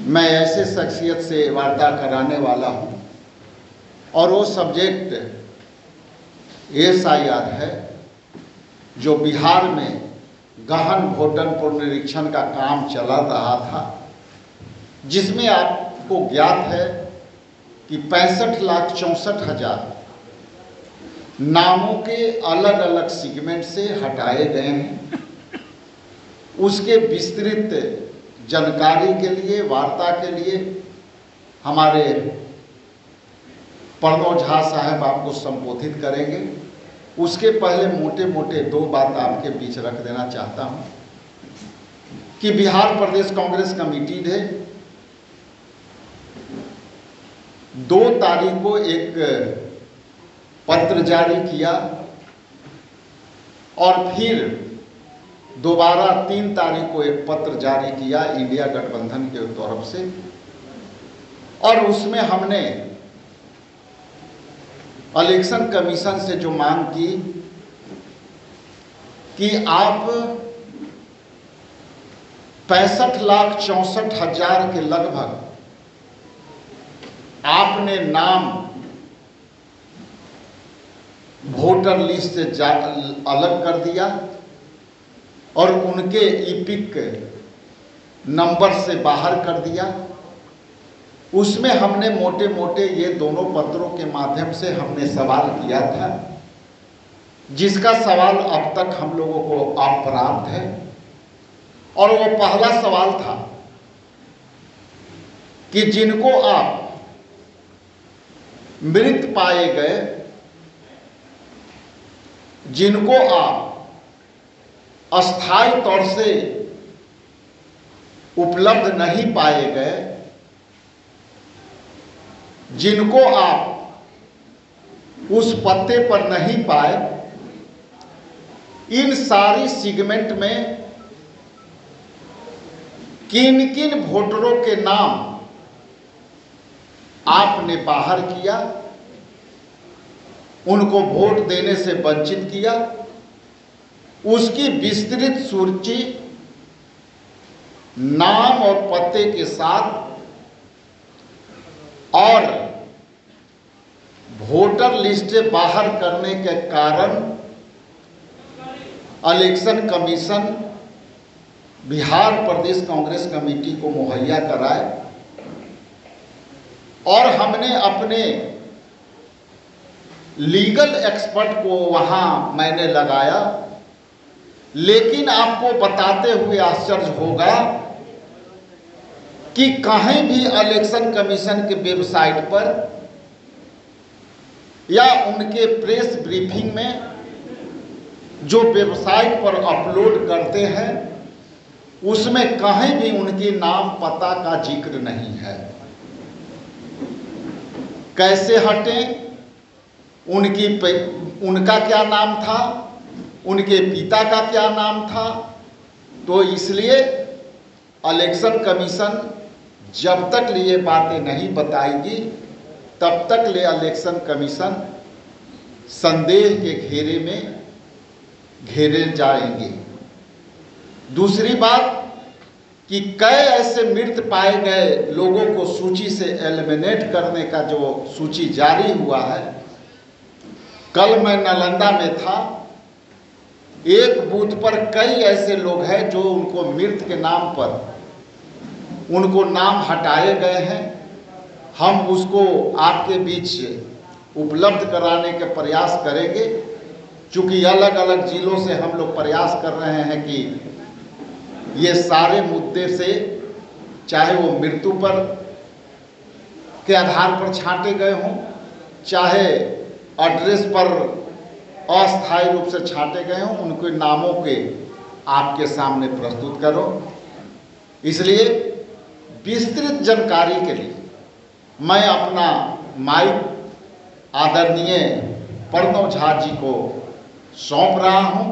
मैं ऐसे शख्सियत से वार्ता कराने वाला हूं और वो सब्जेक्ट SIR है जो बिहार में गहन वोटर पुनरीक्षण का काम चला रहा था, जिसमें आपको ज्ञात है कि 65,64,000 नामों के अलग अलग सेगमेंट से हटाए गए हैं। उसके विस्तृत जानकारी के लिए, वार्ता के लिए हमारे प्रणव झा साहब आपको संबोधित करेंगे। उसके पहले मोटे मोटे दो बात आपके बीच रख देना चाहता हूं कि बिहार प्रदेश कांग्रेस कमेटी ने 2 तारीख को एक पत्र जारी किया और फिर दोबारा 3 तारीख को एक पत्र जारी किया इंडिया गठबंधन के तरफ से, और उसमें हमने इलेक्शन कमीशन से जो मांग की कि आप 65,64,000 के लगभग आपने नाम वोटर लिस्ट से अलग कर दिया और उनके ईपिक नंबर से बाहर कर दिया। उसमें हमने मोटे मोटे ये दोनों पत्रों के माध्यम से हमने सवाल किया था, जिसका सवाल अब तक हम लोगों को अप्राप्त है। और वो पहला सवाल था कि जिनको आप मृत पाए गए, जिनको आप अस्थायी तौर से उपलब्ध नहीं पाए गए, जिनको आप उस पत्ते पर नहीं पाए, इन सारी सेगमेंट में किन किन वोटरों के नाम आपने बाहर किया, उनको वोट देने से वंचित किया, उसकी विस्तृत सूची नाम और पते के साथ और वोटर लिस्ट से बाहर करने के कारण इलेक्शन कमीशन बिहार प्रदेश कांग्रेस कमेटी को मुहैया कराए। और हमने अपने लीगल एक्सपर्ट को वहां मैंने लगाया, लेकिन आपको बताते हुए आश्चर्य होगा कि कहीं भी इलेक्शन कमीशन के वेबसाइट पर या उनके प्रेस ब्रीफिंग में जो वेबसाइट पर अपलोड करते हैं, उसमें कहीं भी उनके नाम पता का जिक्र नहीं है। कैसे हटें, उनका क्या नाम था, उनके पिता का क्या नाम था। तो इसलिए इलेक्शन कमीशन जब तक ये बातें नहीं बताएगी, तब तक ले इलेक्शन कमीशन संदेह के घेरे में घेरे जाएंगे। दूसरी बात कि कई ऐसे मृत पाए गए लोगों को सूची से एलिमिनेट करने का जो सूची जारी हुआ है, कल मैं नालंदा में था, एक बूथ पर कई ऐसे लोग हैं जो उनको मृत के नाम पर उनको नाम हटाए गए हैं। हम उसको आपके बीच उपलब्ध कराने के प्रयास करेंगे, चूँकि अलग अलग जिलों से हम लोग प्रयास कर रहे हैं कि ये सारे मुद्दे से, चाहे वो मृत्यु पर के आधार पर छांटे गए हों, चाहे एड्रेस पर अस्थायी रूप से छांटे गए हों, उनके नामों के आपके सामने प्रस्तुत करो। इसलिए विस्तृत जानकारी के लिए मैं अपना माइक आदरणीय प्रणव झा जी को सौंप रहा हूं।